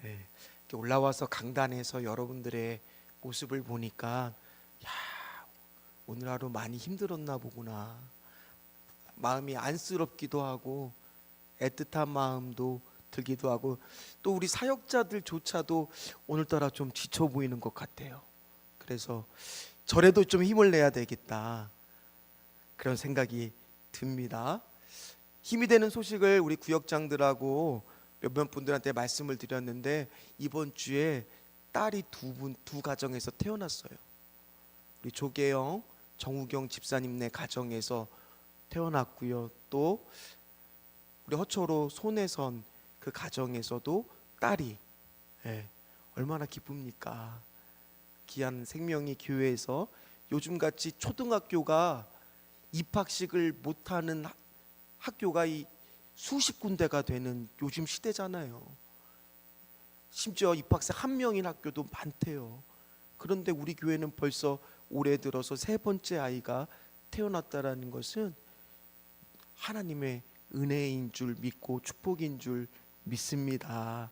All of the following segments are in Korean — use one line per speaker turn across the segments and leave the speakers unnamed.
네. 이렇게 올라와서 강단에서 여러분들의 모습을 보니까 야, 오늘 하루 많이 힘들었나 보구나. 마음이 안쓰럽기도 하고 애틋한 마음도 들기도 하고 또 우리 사역자들조차도 오늘따라 좀 지쳐 보이는 것 같아요. 그래서 저래도 좀 힘을 내야 되겠다. 그런 생각이 듭니다. 힘이 되는 소식을 우리 구역장들하고 몇몇 분들한테 말씀을 드렸는데 이번 주에 딸이 두 가정에서 태어났어요. 우리 조계영, 정우경 집사님네 가정에서 태어났고요. 또 우리 허초로 손혜선 그 가정에서도 딸이 얼마나 기쁩니까? 귀한 생명이 교회에서 요즘같이 초등학교가 입학식을 못하는 학교가 수십 군데가 되는 요즘 시대잖아요. 심지어 입학생 한 명인 학교도 많대요. 그런데 우리 교회는 벌써 올해 들어서 세 번째 아이가 태어났다라는 것은 하나님의 은혜인 줄 믿고 축복인 줄 믿습니다.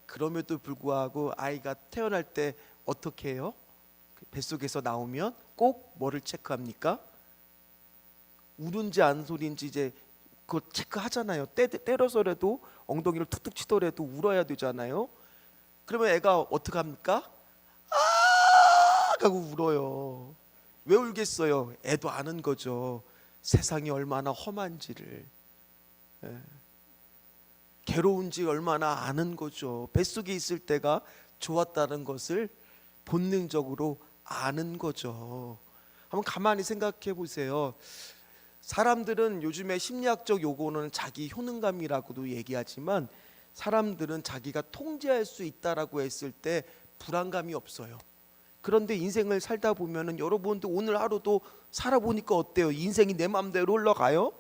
그럼에도 불구하고 아이가 태어날 때 어떻게 해요? 뱃속에서 나오면 꼭 뭐를 체크합니까? 우는지 안 소리인지 이제 그거 체크하잖아요. 때려서라도 엉덩이를 툭툭 치더라도 울어야 되잖아요. 그러면 애가 어떻게 합니까? 아! 하고 울어요. 왜 울겠어요? 애도 아는 거죠. 세상이 얼마나 험한지를. 괴로운지 얼마나 아는 거죠. 뱃속에 있을 때가 좋았다는 것을 본능적으로 아는 거죠. 한번 가만히 생각해 보세요. 사람들은 요즘에 심리학적 요거는 자기 효능감이라고도 얘기하지만 사람들은 자기가 통제할 수 있다라고 했을 때 불안감이 없어요. 그런데 인생을 살다 보면은 여러분도 오늘 하루도 살아보니까 어때요? 인생이 내 마음대로 흘러가요?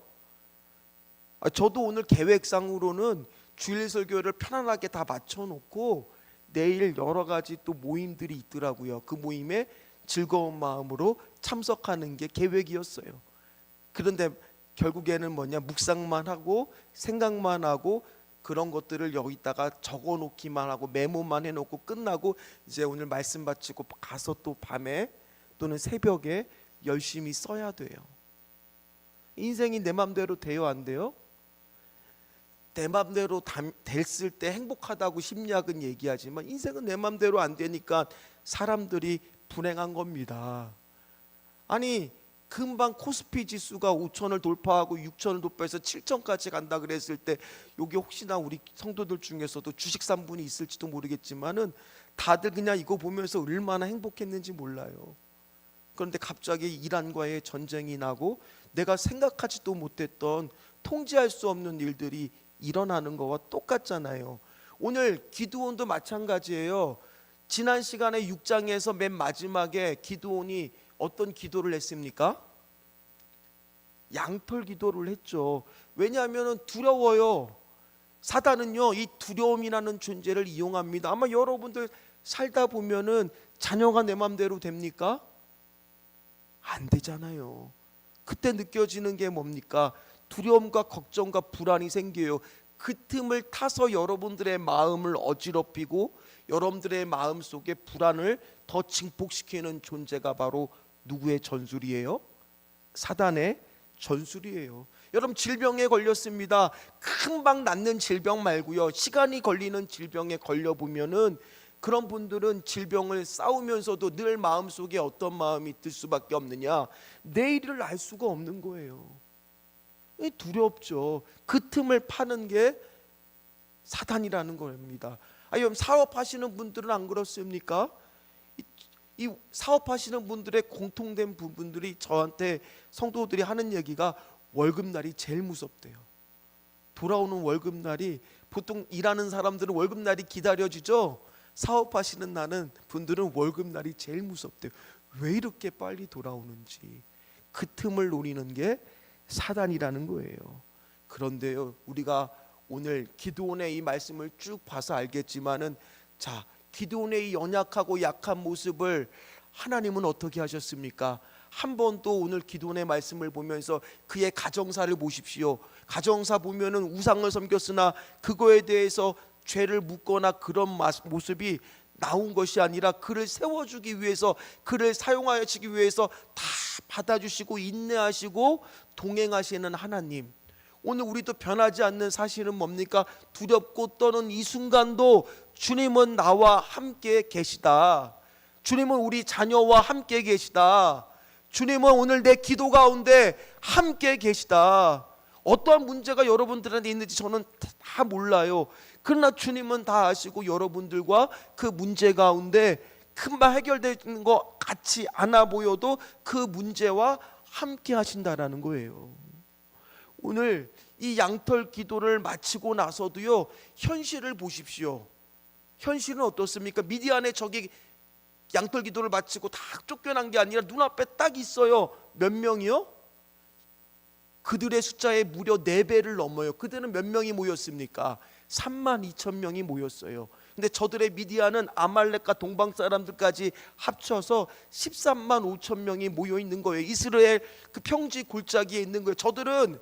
저도 오늘 계획상으로는 주일 설교를 편안하게 다 맞춰놓고 내일 여러 가지 또 모임들이 있더라고요. 그 모임에 즐거운 마음으로 참석하는 게 계획이었어요. 그런데 결국에는 뭐냐, 묵상만 하고 생각만 하고 그런 것들을 여기다가 적어놓기만 하고 메모만 해놓고 끝나고 이제 오늘 말씀 바치고 가서 또 밤에 또는 새벽에 열심히 써야 돼요. 인생이 내 맘대로 돼요, 안 돼요? 내 맘대로 됐을 때 행복하다고 심리학은 얘기하지만 인생은 내 맘대로 안 되니까 사람들이 불행한 겁니다. 아니 금방 코스피 지수가 5천을 돌파하고 6천을 돌파해서 7천까지 간다 그랬을 때 여기 혹시나 우리 성도들 중에서도 주식 3분이 있을지도 모르겠지만은 다들 그냥 이거 보면서 얼마나 행복했는지 몰라요. 그런데 갑자기 이란과의 전쟁이 나고 내가 생각하지도 못했던 통제할 수 없는 일들이 일어나는 거와 똑같잖아요. 오늘 기드온도 마찬가지예요. 지난 시간에 6장에서 맨 마지막에 기드온이 어떤 기도를 했습니까? 양털 기도를 했죠. 왜냐하면 두려워요. 사단은요 이 두려움이라는 존재를 이용합니다. 아마 여러분들 살다 보면은 자녀가 내 맘대로 됩니까? 안 되잖아요. 그때 느껴지는 게 뭡니까? 두려움과 걱정과 불안이 생겨요. 그 틈을 타서 여러분들의 마음을 어지럽히고 여러분들의 마음 속에 불안을 더 증폭시키는 존재가 바로 누구의 전술이에요? 사단의 전술이에요. 여러분 질병에 걸렸습니다. 금방 낫는 질병 말고요. 시간이 걸리는 질병에 걸려보면은 그런 분들은 질병을 싸우면서도 늘 마음속에 어떤 마음이 들 수밖에 없느냐? 내일을 알 수가 없는 거예요. 두렵죠. 그 틈을 파는 게 사단이라는 겁니다. 여러분 사업하시는 분들은 안 그렇습니까? 이 사업하시는 분들의 공통된 부분들이 저한테 성도들이 하는 얘기가 월급날이 제일 무섭대요. 돌아오는 월급날이 보통 일하는 사람들은 월급날이 기다려지죠. 사업하시는 나는 분들은 월급날이 제일 무섭대요. 왜 이렇게 빨리 돌아오는지 그 틈을 노리는 게 사단이라는 거예요. 그런데요 우리가 오늘 기드온의 이 말씀을 쭉 봐서 알겠지만은 자 기드온의 이 연약하고 약한 모습을 하나님은 어떻게 하셨습니까? 한 번 또 오늘 기드온의 말씀을 보면서 그의 가정사를 보십시오. 가정사 보면은 우상을 섬겼으나 그거에 대해서 죄를 묻거나 그런 모습이 나온 것이 아니라 그를 세워주기 위해서, 그를 사용하시기 위해서 다 받아주시고 인내하시고 동행하시는 하나님. 오늘 우리도 변하지 않는 사실은 뭡니까? 두렵고 떠는 이 순간도 주님은 나와 함께 계시다. 주님은 우리 자녀와 함께 계시다. 주님은 오늘 내 기도 가운데 함께 계시다. 어떠한 문제가 여러분들한테 있는지 저는 다 몰라요. 그러나 주님은 다 아시고 여러분들과 그 문제 가운데 금방 해결되는 것 같지 않아 보여도 그 문제와 함께 하신다라는 거예요. 오늘 이 양털 기도를 마치고 나서도요, 현실을 보십시오. 현실은 어떻습니까? 미디안의 적이 양털 기도를 마치고 다 쫓겨난 게 아니라 눈앞에 딱 있어요. 몇 명이요? 그들의 숫자에 무려 4배를 넘어요. 그들은 몇 명이 모였습니까? 32,000명이 모였어요. 근데 저들의 미디안은 아말렉과 동방 사람들까지 합쳐서 13만 5천 명이 모여 있는 거예요. 이스라엘 그 평지 골짜기에 있는 거예요. 저들은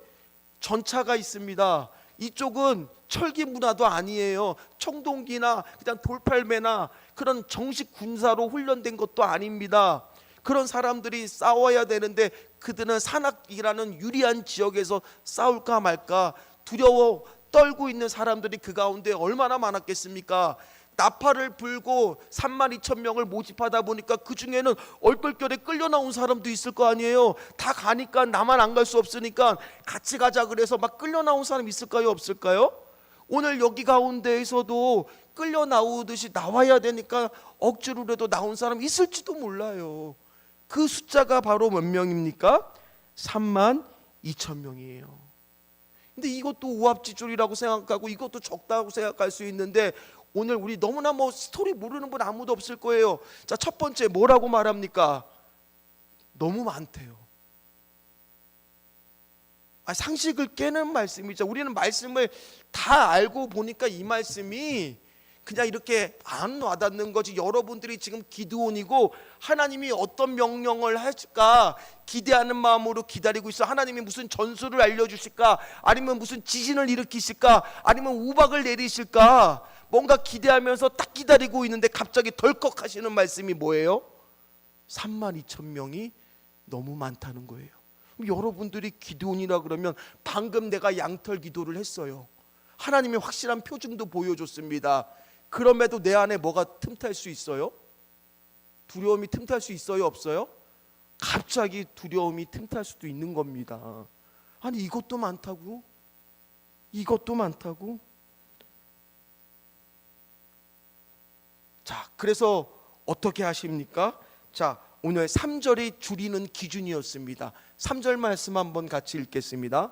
전차가 있습니다. 이쪽은 철기 문화도 아니에요. 청동기나 그냥 돌팔매나 그런 정식 군사로 훈련된 것도 아닙니다. 그런 사람들이 싸워야 되는데 그들은 산악이라는 유리한 지역에서 싸울까 말까 두려워 떨고 있는 사람들이 그 가운데 얼마나 많았겠습니까? 나팔을 불고 32,000명을 모집하다 보니까 그 중에는 얼떨결에 끌려 나온 사람도 있을 거 아니에요. 다 가니까 나만 안 갈 수 없으니까 같이 가자 그래서 막 끌려 나온 사람 있을까요, 없을까요? 오늘 여기 가운데에서도 끌려 나오듯이 나와야 되니까 억지로라도 나온 사람 있을지도 몰라요. 그 숫자가 바로 몇 명입니까? 32,000명이에요. 근데 이것도 오합지졸이라고 생각하고 이것도 적다고 생각할 수 있는데 오늘 우리 너무나 스토리 모르는 분 아무도 없을 거예요. 자, 첫 번째 뭐라고 말합니까? 너무 많대요. 상식을 깨는 말씀이죠. 우리는 말씀을 다 알고 보니까 이 말씀이 그냥 이렇게 안 와닿는 거지. 여러분들이 지금 기드온이고 하나님이 어떤 명령을 하실까 기대하는 마음으로 기다리고 있어. 하나님이 무슨 전술을 알려주실까, 아니면 무슨 지진을 일으키실까, 아니면 우박을 내리실까, 뭔가 기대하면서 딱 기다리고 있는데 갑자기 덜컥 하시는 말씀이 뭐예요? 32,000명이 너무 많다는 거예요. 여러분들이 기드온이라 그러면 방금 내가 양털 기도를 했어요. 하나님이 확실한 표징도 보여줬습니다. 그럼에도 내 안에 뭐가 틈탈 수 있어요? 두려움이 틈탈 수 있어요, 없어요? 갑자기 두려움이 틈탈 수도 있는 겁니다. 아니 이것도 많다고? 이것도 많다고? 자, 그래서 어떻게 하십니까? 자, 오늘 3절이 줄이는 기준이었습니다. 3절 말씀 한번 같이 읽겠습니다.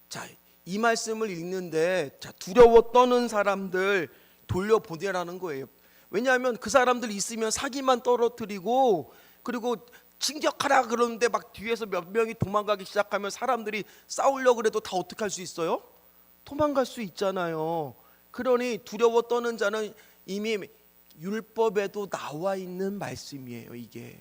자, 이 말씀을 읽는데 두려워 떠는 사람들 돌려보내라는 거예요. 왜냐하면 그 사람들 있으면 사기만 떨어뜨리고, 그리고 진격하라 그러는데 막 뒤에서 몇 명이 도망가기 시작하면 사람들이 싸우려고 그래도 다 어떻게 할 수 있어요? 도망갈 수 있잖아요. 그러니 두려워 떠는 자는 이미 율법에도 나와 있는 말씀이에요, 이게.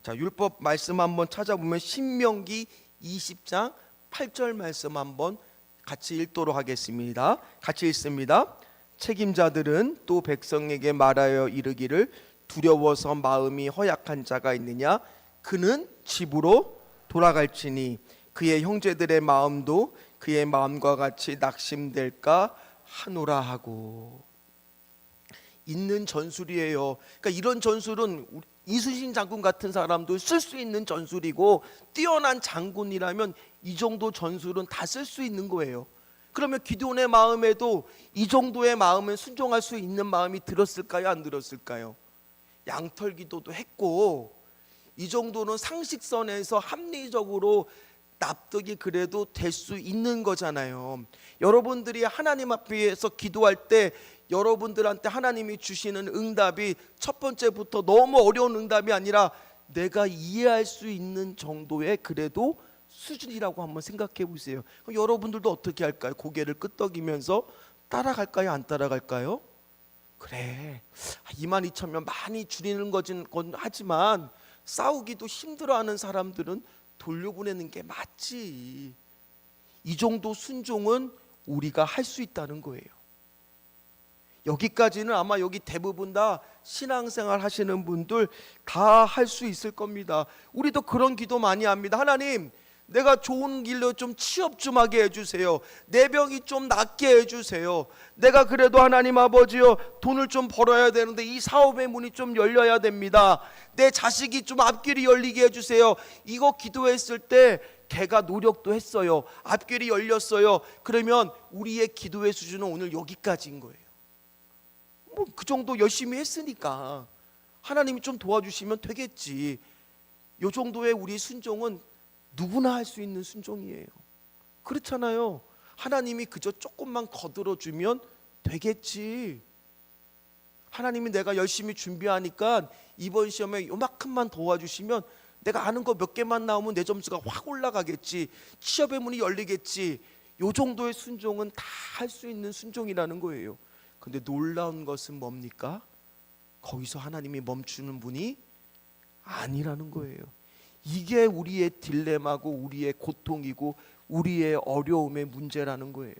자, 율법 말씀 한번 찾아보면 신명기 20장 8절 말씀 한번 같이 읽도록 하겠습니다. 같이 읽습니다. 책임자들은 또 백성에게 말하여 이르기를 두려워서 마음이 허약한 자가 있느냐? 그는 집으로 돌아갈지니 그의 형제들의 마음도 그의 마음과 같이 낙심될까 하노라 하고. 있는 전술이에요. 그러니까 이런 전술은 이순신 장군 같은 사람도 쓸 수 있는 전술이고, 뛰어난 장군이라면 이 정도 전술은 다 쓸 수 있는 거예요. 그러면 기드온의 마음에도 이 정도의 마음은 순종할 수 있는 마음이 들었을까요, 안 들었을까요? 양털 기도도 했고 이 정도는 상식선에서 합리적으로 납득이 그래도 될 수 있는 거잖아요. 여러분들이 하나님 앞에서 기도할 때 여러분들한테 하나님이 주시는 응답이 첫 번째부터 너무 어려운 응답이 아니라 내가 이해할 수 있는 정도의 그래도 수준이라고 한번 생각해 보세요. 그럼 여러분들도 어떻게 할까요? 고개를 끄덕이면서 따라갈까요, 안 따라갈까요? 그래, 22,000명 많이 줄이는 건 하지만 싸우기도 힘들어하는 사람들은 돌려보내는 게 맞지. 이 정도 순종은 우리가 할 수 있다는 거예요. 여기까지는 아마 여기 대부분 다 신앙생활 하시는 분들 다 할 수 있을 겁니다. 우리도 그런 기도 많이 합니다. 하나님, 내가 좋은 길로 좀 취업 좀 하게 해주세요. 내 병이 좀 낫게 해주세요. 내가 그래도 하나님 아버지요, 돈을 좀 벌어야 되는데 이 사업의 문이 좀 열려야 됩니다. 내 자식이 좀 앞길이 열리게 해주세요. 이거 기도했을 때 걔가 노력도 했어요. 앞길이 열렸어요. 그러면 우리의 기도의 수준은 오늘 여기까지인 거예요. 뭐 그 정도 열심히 했으니까 하나님이 좀 도와주시면 되겠지. 요 정도의 우리 순종은 누구나 할 수 있는 순종이에요. 그렇잖아요. 하나님이 그저 조금만 거들어주면 되겠지. 하나님이 내가 열심히 준비하니까 이번 시험에 요만큼만 도와주시면 내가 아는 거 몇 개만 나오면 내 점수가 확 올라가겠지. 취업의 문이 열리겠지. 요 정도의 순종은 다 할 수 있는 순종이라는 거예요. 근데 놀라운 것은 뭡니까? 거기서 하나님이 멈추는 분이 아니라는 거예요. 이게 우리의 딜레마고 우리의 고통이고 우리의 어려움의 문제라는 거예요.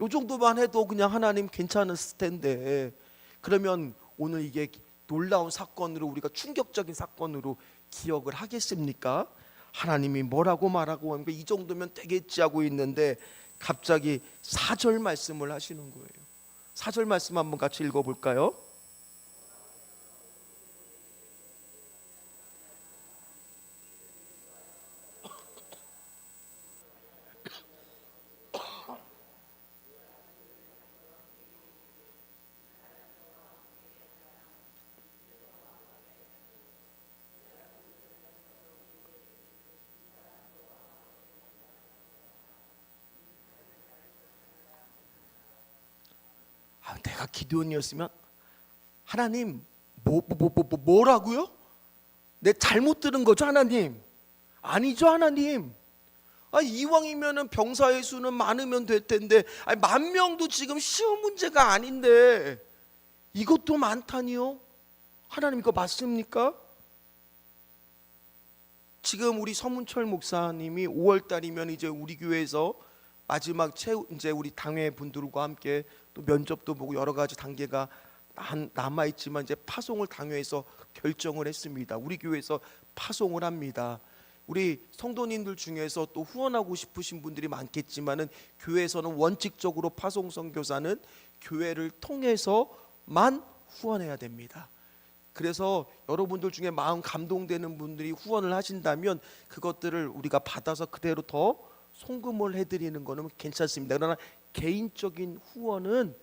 요 정도만 해도 그냥 하나님 괜찮았을 텐데, 그러면 오늘 이게 놀라운 사건으로, 우리가 충격적인 사건으로 기억을 하겠습니까? 하나님이 뭐라고 말하고 하는 이 정도면 되겠지 하고 있는데 갑자기 4절 말씀을 하시는 거예요. 4절 말씀 한번 같이 읽어볼까요? 내가 기드온이었으면 하나님 뭐라고요? 내 잘못 들은 거죠 하나님? 아니죠 하나님. 이왕이면은 병사의 수는 많으면 될 텐데 10,000명도 지금 쉬운 문제가 아닌데 이것도 많다니요? 하나님 이거 맞습니까? 지금 우리 서문철 목사님이 5월달이면 이제 우리 교회에서 마지막 이제 우리 당회 분들과 함께 또 면접도 보고 여러 가지 단계가 남아 있지만 이제 파송을 당회에서 결정을 했습니다. 우리 교회에서 파송을 합니다. 우리 성도님들 중에서 또 후원하고 싶으신 분들이 많겠지만은 교회에서는 원칙적으로 파송 선교사는 교회를 통해서만 후원해야 됩니다. 그래서 여러분들 중에 마음 감동되는 분들이 후원을 하신다면 그것들을 우리가 받아서 그대로 더 송금을 해드리는 거는 괜찮습니다. 그러나 개인적인 후원은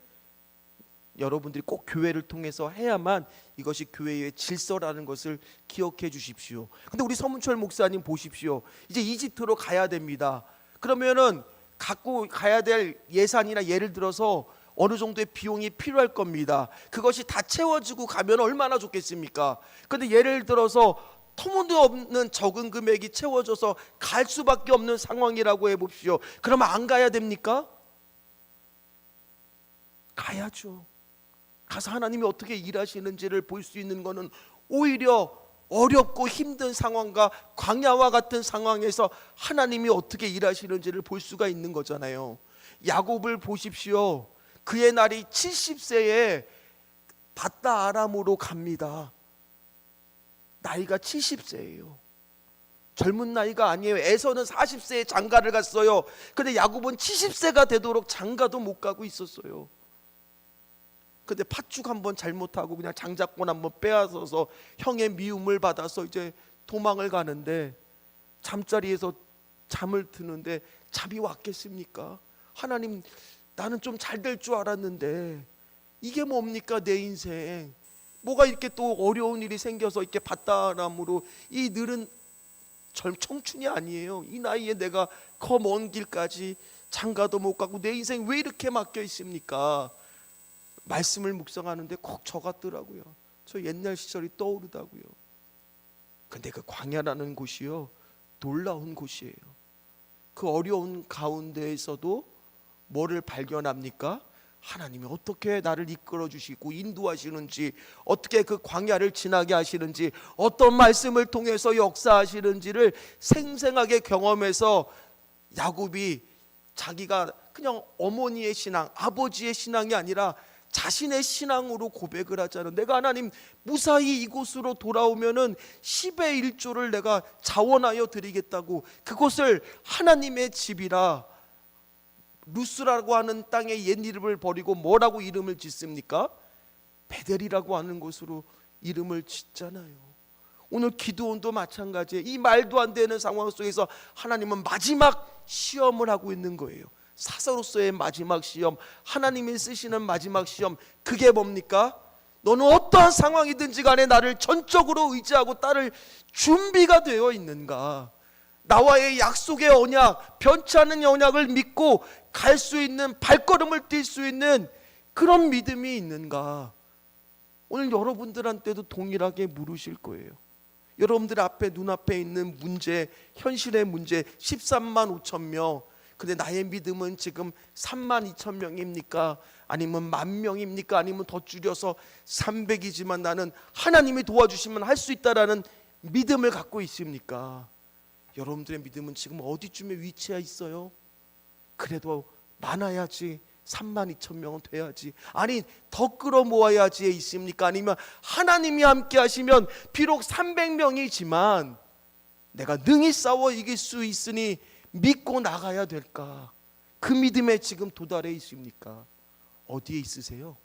여러분들이 꼭 교회를 통해서 해야만 이것이 교회의 질서라는 것을 기억해 주십시오. 근데 우리 서문철 목사님 보십시오. 이제 이집트로 가야 됩니다. 그러면은 갖고 가야 될 예산이나 예를 들어서 어느 정도의 비용이 필요할 겁니다. 그것이 다 채워지고 가면 얼마나 좋겠습니까? 근데 예를 들어서 터무니없는 적은 금액이 채워져서 갈 수밖에 없는 상황이라고 해봅시오. 그러면 안 가야 됩니까? 가야죠. 가서 하나님이 어떻게 일하시는지를 볼 수 있는 것은 오히려 어렵고 힘든 상황과 광야와 같은 상황에서 하나님이 어떻게 일하시는지를 볼 수가 있는 거잖아요. 야곱을 보십시오. 그의 날이 70세에 바다 아람으로 갑니다. 나이가 70세예요. 젊은 나이가 아니에요. 에서는 40세에 장가를 갔어요. 근데 야곱은 70세가 되도록 장가도 못 가고 있었어요. 근데 팥죽 한번 잘못하고 그냥 장자권 한번 빼앗아서 형의 미움을 받아서 이제 도망을 가는데 잠자리에서 잠을 드는데 잠이 왔겠습니까? 하나님, 나는 좀 잘 될 줄 알았는데 이게 뭡니까 내 인생? 뭐가 이렇게 또 어려운 일이 생겨서 이렇게 바다람으로 이 느른 청춘이 아니에요. 이 나이에 내가 그 먼 길까지 장가도 못 가고 내 인생 왜 이렇게 막혀 있습니까? 말씀을 묵상하는데 꼭 저 같더라고요. 저 옛날 시절이 떠오르다고요. 근데 그 광야라는 곳이요, 놀라운 곳이에요. 그 어려운 가운데에서도 뭐를 발견합니까? 하나님이 어떻게 나를 이끌어 주시고 인도하시는지, 어떻게 그 광야를 지나게 하시는지, 어떤 말씀을 통해서 역사하시는지를 생생하게 경험해서 야곱이 자기가 그냥 어머니의 신앙, 아버지의 신앙이 아니라 자신의 신앙으로 고백을 하자는, 내가 하나님 무사히 이곳으로 돌아오면은 10의 1조를 내가 자원하여 드리겠다고, 그곳을 하나님의 집이라 루스라고 하는 땅의 옛 이름을 버리고 뭐라고 이름을 짓습니까? 베델이라고 하는 곳으로 이름을 짓잖아요. 오늘 기드온도 마찬가지예요. 이 말도 안 되는 상황 속에서 하나님은 마지막 시험을 하고 있는 거예요. 사사로서의 마지막 시험, 하나님이 쓰시는 마지막 시험, 그게 뭡니까? 너는 어떠한 상황이든지 간에 나를 전적으로 의지하고 따를 준비가 되어 있는가? 나와의 약속의 언약, 변치 않는 언약을 믿고 갈 수 있는, 발걸음을 뛸 수 있는 그런 믿음이 있는가? 오늘 여러분들한테도 동일하게 물으실 거예요. 여러분들 앞에, 눈앞에 있는 문제, 현실의 문제, 13만 5천 명, 근데 나의 믿음은 지금 3만 2천 명입니까? 아니면 10,000명입니까? 아니면 더 줄여서 300이지만 나는 하나님이 도와주시면 할 수 있다라는 믿음을 갖고 있습니까? 여러분들의 믿음은 지금 어디쯤에 위치해 있어요? 그래도 많아야지, 3만 2천 명은 돼야지, 아니 더 끌어모아야지에 있습니까? 아니면 하나님이 함께 하시면 비록 300명이지만 내가 능히 싸워 이길 수 있으니 믿고 나가야 될까? 그 믿음에 지금 도달해 있습니까? 어디에 있으세요?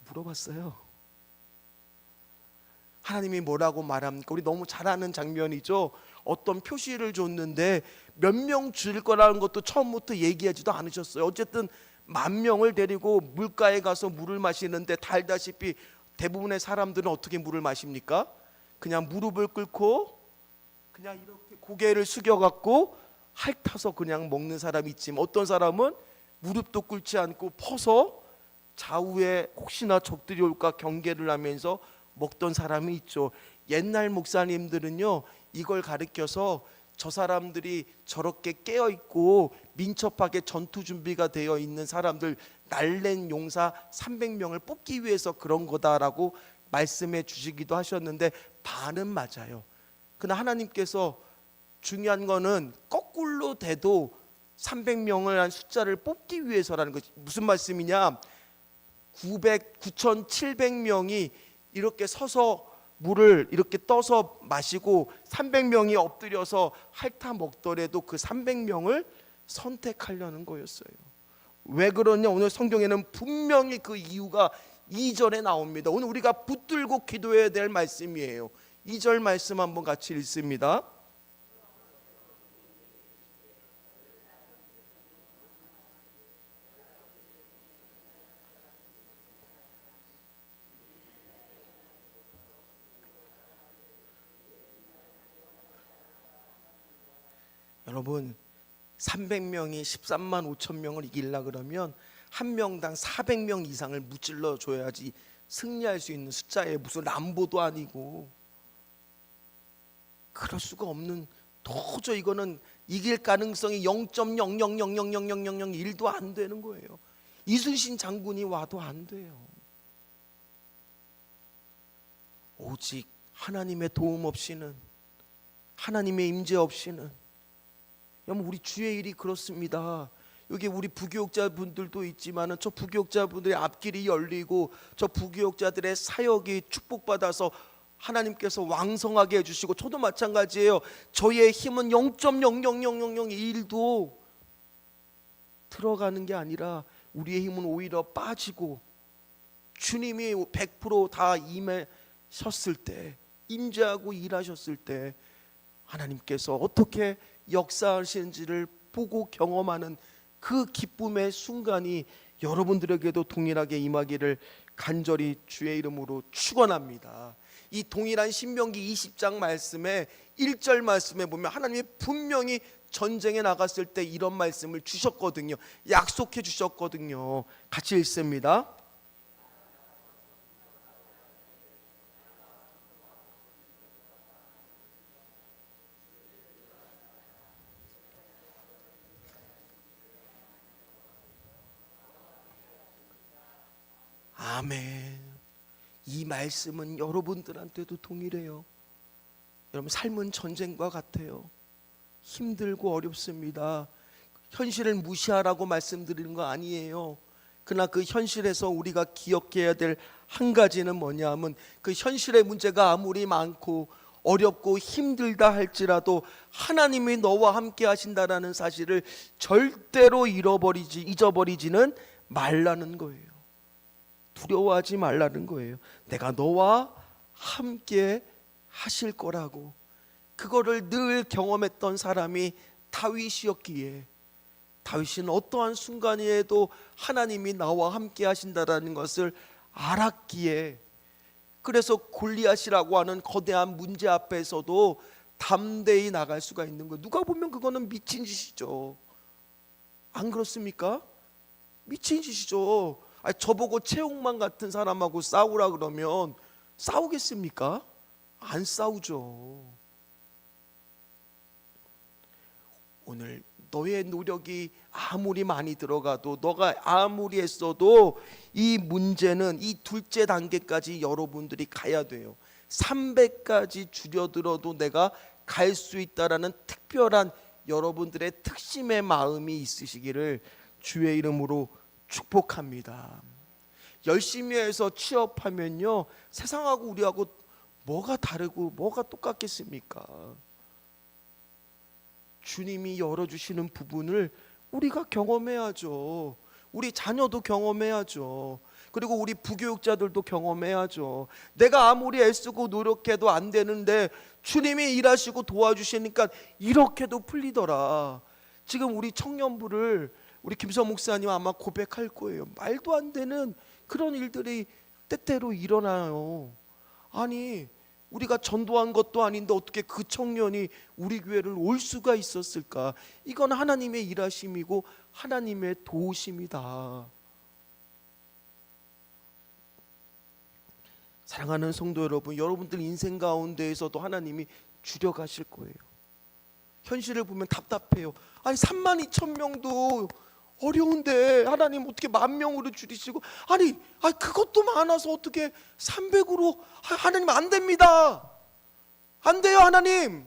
물어봤어요. 하나님이 뭐라고 말합니까? 우리 너무 잘 아는 장면이죠. 어떤 표시를 줬는데 몇 명 줄 거라는 것도 처음부터 얘기하지도 않으셨어요. 어쨌든 10,000명을 데리고 물가에 가서 물을 마시는데, 달다시피 대부분의 사람들은 어떻게 물을 마십니까? 그냥 무릎을 꿇고 그냥 이렇게 고개를 숙여갖고 핥아서 그냥 먹는 사람이 있지만, 어떤 사람은 무릎도 꿇지 않고 퍼서 좌우에 혹시나 적들이 올까 경계를 하면서 먹던 사람이 있죠. 옛날 목사님들은요, 이걸 가르쳐서 저 사람들이 저렇게 깨어있고 민첩하게 전투 준비가 되어 있는 사람들, 날랜 용사 300명을 뽑기 위해서 그런 거다라고 말씀해 주시기도 하셨는데, 반은 맞아요. 그러나 하나님께서 중요한 거는 거꾸로 돼도 300명을 한 숫자를 뽑기 위해서라는 것이 무슨 말씀이냐? 9,700명이 이렇게 서서 물을 이렇게 떠서 마시고 300명이 엎드려서 핥아 먹더라도 그 300명을 선택하려는 거였어요. 왜 그러냐? 오늘 성경에는 분명히 그 이유가 2절에 나옵니다. 오늘 우리가 붙들고 기도해야 될 말씀이에요. 2절 말씀 한번 같이 읽습니다. 여러분, 300명이 13만 5천 명을 이기려 그러면 한 명당 400명 이상을 무찔러 줘야지 승리할 수 있는 숫자에, 무슨 람보도 아니고. 그럴 수가 없는, 도저히 이거는 이길 가능성이 0.000000001도 안 되는 거예요. 이순신 장군이 와도 안 돼요. 오직 하나님의 도움 없이는, 하나님의 임재 없이는. 여러분, 우리 주의 일이 그렇습니다. 여기 우리 부교육자분들도 있지만은 저 부교육자분들의 앞길이 열리고 저 부교육자들의 사역이 축복받아서 하나님께서 왕성하게 해주시고, 저도 마찬가지예요. 저의 힘은 0.0000001도 들어가는 게 아니라 우리의 힘은 오히려 빠지고, 주님이 100%다 임하셨을 때, 임재하고 일하셨을 때 하나님께서 어떻게 역사하시는지를 보고 경험하는 그 기쁨의 순간이 여러분들에게도 동일하게 임하기를 간절히 주의 이름으로 축원합니다. 이 동일한 신명기 20장 말씀에 1절 말씀에 보면 하나님이 분명히 전쟁에 나갔을 때 이런 말씀을 주셨거든요. 약속해 주셨거든요. 같이 읽습니다. 아멘. 이 말씀은 여러분들한테도 동일해요. 여러분, 삶은 전쟁과 같아요. 힘들고 어렵습니다. 현실을 무시하라고 말씀드리는 거 아니에요. 그러나 그 현실에서 우리가 기억해야 될 한 가지는 뭐냐 하면, 그 현실의 문제가 아무리 많고 어렵고 힘들다 할지라도 하나님이 너와 함께 하신다라는 사실을 절대로 잊어버리지는 말라는 거예요. 두려워하지 말라는 거예요. 내가 너와 함께 하실 거라고. 그거를 늘 경험했던 사람이 다윗이었기에, 다윗은 어떠한 순간에도 하나님이 나와 함께 하신다라는 것을 알았기에, 그래서 골리앗이라고 하는 거대한 문제 앞에서도 담대히 나갈 수가 있는 거예요. 누가 보면 그거는 미친 짓이죠. 안 그렇습니까? 미친 짓이죠. 저보고 최홍만 같은 사람하고 싸우라 그러면 싸우겠습니까? 안 싸우죠. 오늘 너의 노력이 아무리 많이 들어가도, 너가 아무리 했어도 이 문제는 이 둘째 단계까지 여러분들이 가야 돼요. 300까지 줄여들어도 내가 갈 수 있다라는 특별한 여러분들의 특심의 마음이 있으시기를 주의 이름으로 축복합니다. 열심히 해서 취업하면요, 세상하고 우리하고 뭐가 다르고 뭐가 똑같겠습니까? 주님이 열어주시는 부분을 우리가 경험해야죠. 우리 자녀도 경험해야죠. 그리고 우리 부교육자들도 경험해야죠. 내가 아무리 애쓰고 노력해도 안 되는데 주님이 일하시고 도와주시니까 이렇게도 풀리더라. 지금 우리 청년부를 우리 김선 목사님 아마 고백할 거예요. 말도 안 되는 그런 일들이 때때로 일어나요. 아니, 우리가 전도한 것도 아닌데 어떻게 그 청년이 우리 교회를 올 수가 있었을까? 이건 하나님의 일하심이고 하나님의 도우심이다. 사랑하는 성도 여러분, 여러분들 인생 가운데에서도 하나님이 줄여가실 거예요. 현실을 보면 답답해요. 아니 32,000명도 어려운데 하나님 어떻게 10,000명으로 줄이시고, 아니 그것도 많아서 어떻게 300으로, 하나님 안 됩니다. 안 돼요 하나님.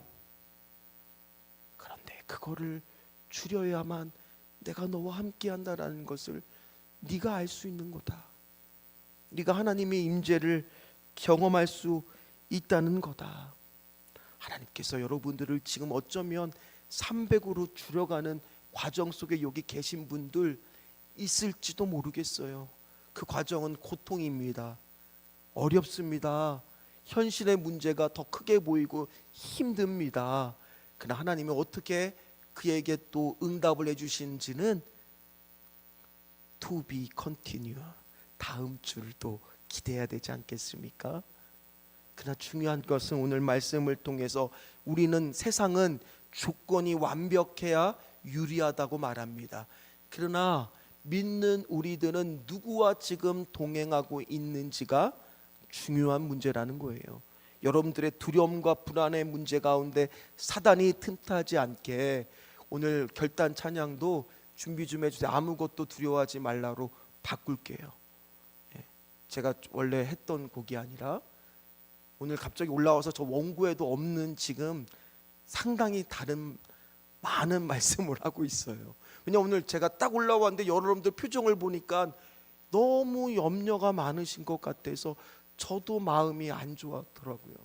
그런데 그거를 줄여야만 내가 너와 함께 한다라는 것을 네가 알 수 있는 거다. 네가 하나님의 임재를 경험할 수 있다는 거다. 하나님께서 여러분들을 지금 어쩌면 300으로 줄여가는 과정 속에 여기 계신 분들 있을지도 모르겠어요. 그 과정은 고통입니다. 어렵습니다. 현실의 문제가 더 크게 보이고 힘듭니다. 그러나 하나님이 어떻게 그에게 또 응답을 해주시는지는 to be continue, 다음 주를 또 기대해야 되지 않겠습니까? 그러나 중요한 것은 오늘 말씀을 통해서 우리는, 세상은 조건이 완벽해야 유리하다고 말합니다. 그러나 믿는 우리들은 누구와 지금 동행하고 있는지가 중요한 문제라는 거예요. 여러분들의 두려움과 불안의 문제 가운데 사단이 틈타지 않게 오늘 결단 찬양도 준비 좀 해주세요. 아무것도 두려워하지 말라로 바꿀게요. 제가 원래 했던 곡이 아니라 오늘 갑자기 올라와서 저 원고에도 없는 지금 상당히 다른 많은 말씀을 하고 있어요. 왜냐하면 오늘 제가 딱 올라왔는데 여러분들 표정을 보니까 너무 염려가 많으신 것 같아서 저도 마음이 안 좋았더라고요.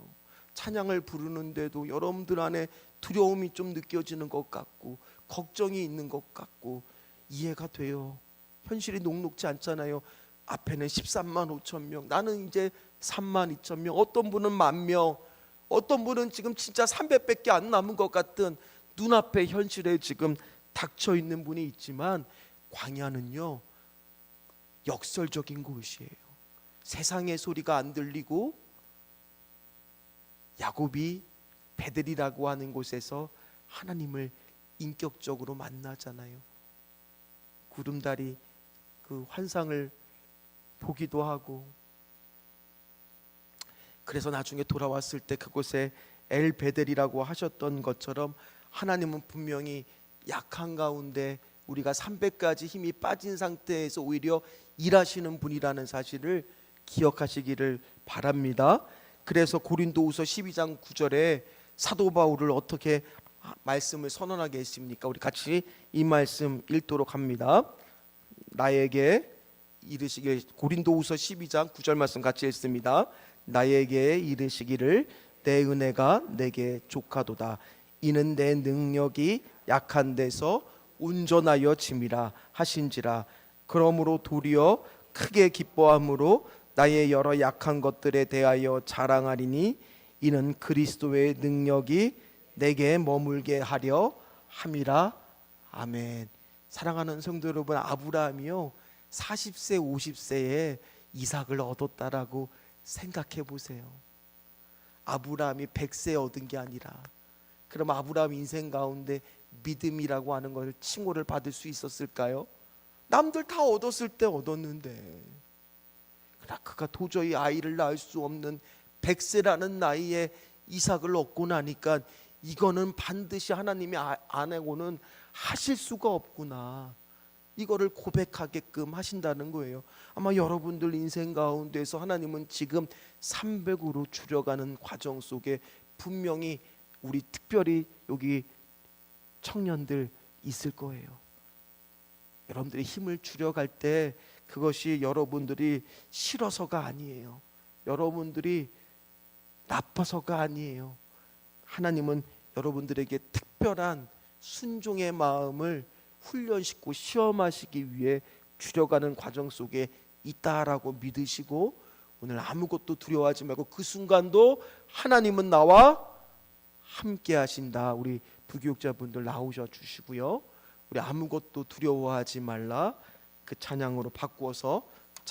찬양을 부르는데도 여러분들 안에 두려움이 좀 느껴지는 것 같고 걱정이 있는 것 같고 이해가 돼요. 현실이 녹록지 않잖아요. 앞에는 13만 5천 명, 나는 이제 3만 2천 명, 어떤 분은 10,000명, 어떤 분은 지금 진짜 300밖에 안 남은 것 같은 눈앞에 현실에 지금 닥쳐 있는 분이 있지만, 광야는요 역설적인 곳이에요. 세상의 소리가 안 들리고 야곱이 베델이라고 하는 곳에서 하나님을 인격적으로 만나잖아요. 구름다리 그 환상을 보기도 하고, 그래서 나중에 돌아왔을 때 그곳에 엘 베델이라고 하셨던 것처럼 하나님은 분명히 약한 가운데 우리가 300까지 힘이 빠진 상태에서 오히려 일하시는 분이라는 사실을 기억하시기를 바랍니다. 그래서 고린도후서 12장 9절에 사도 바울을 어떻게 말씀을 선언하게 했습니까? 우리 같이 이 말씀 읽도록 합니다. 나에게 이르시길, 고린도후서 12장 9절 말씀 같이 읽습니다. 나에게 이르시기를 내 은혜가 내게 족하도다. 이는 내 능력이 약한 데서 온전하여 짐이라 하신지라. 그러므로 도리어 크게 기뻐함으로 나의 여러 약한 것들에 대하여 자랑하리니 이는 그리스도의 능력이 내게 머물게 하려 함이라. 아멘. 사랑하는 성도 여러분, 아브라함이요 40세 50세에 이삭을 얻었다라고 생각해 보세요. 아브라함이 100세에 얻은 게 아니라, 그럼 아브라함 인생 가운데 믿음이라고 하는 것을 칭호를 받을 수 있었을까요? 남들 다 얻었을 때 얻었는데, 그러나 그가 도저히 아이를 낳을 수 없는 100세라는 나이에 이삭을 얻고 나니까 이거는 반드시 하나님이 안 하고는 하실 수가 없구나, 이거를 고백하게끔 하신다는 거예요. 아마 여러분들 인생 가운데서 하나님은 지금 300으로 줄여가는 과정 속에 분명히 우리 특별히 여기 청년들 있을 거예요. 여러분들이 힘을 줄여갈 때 그것이 여러분들이 싫어서가 아니에요. 여러분들이 나빠서가 아니에요. 하나님은 여러분들에게 특별한 순종의 마음을 훈련시키고 시험하시기 위해 줄여가는 과정 속에 있다라고 믿으시고, 오늘 아무것도 두려워하지 말고 그 순간도 하나님은 나와 함께 하신다. 우리 부교육자분들 나오셔 주시고요. 우리 아무것도 두려워하지 말라, 그 찬양으로 바꾸어서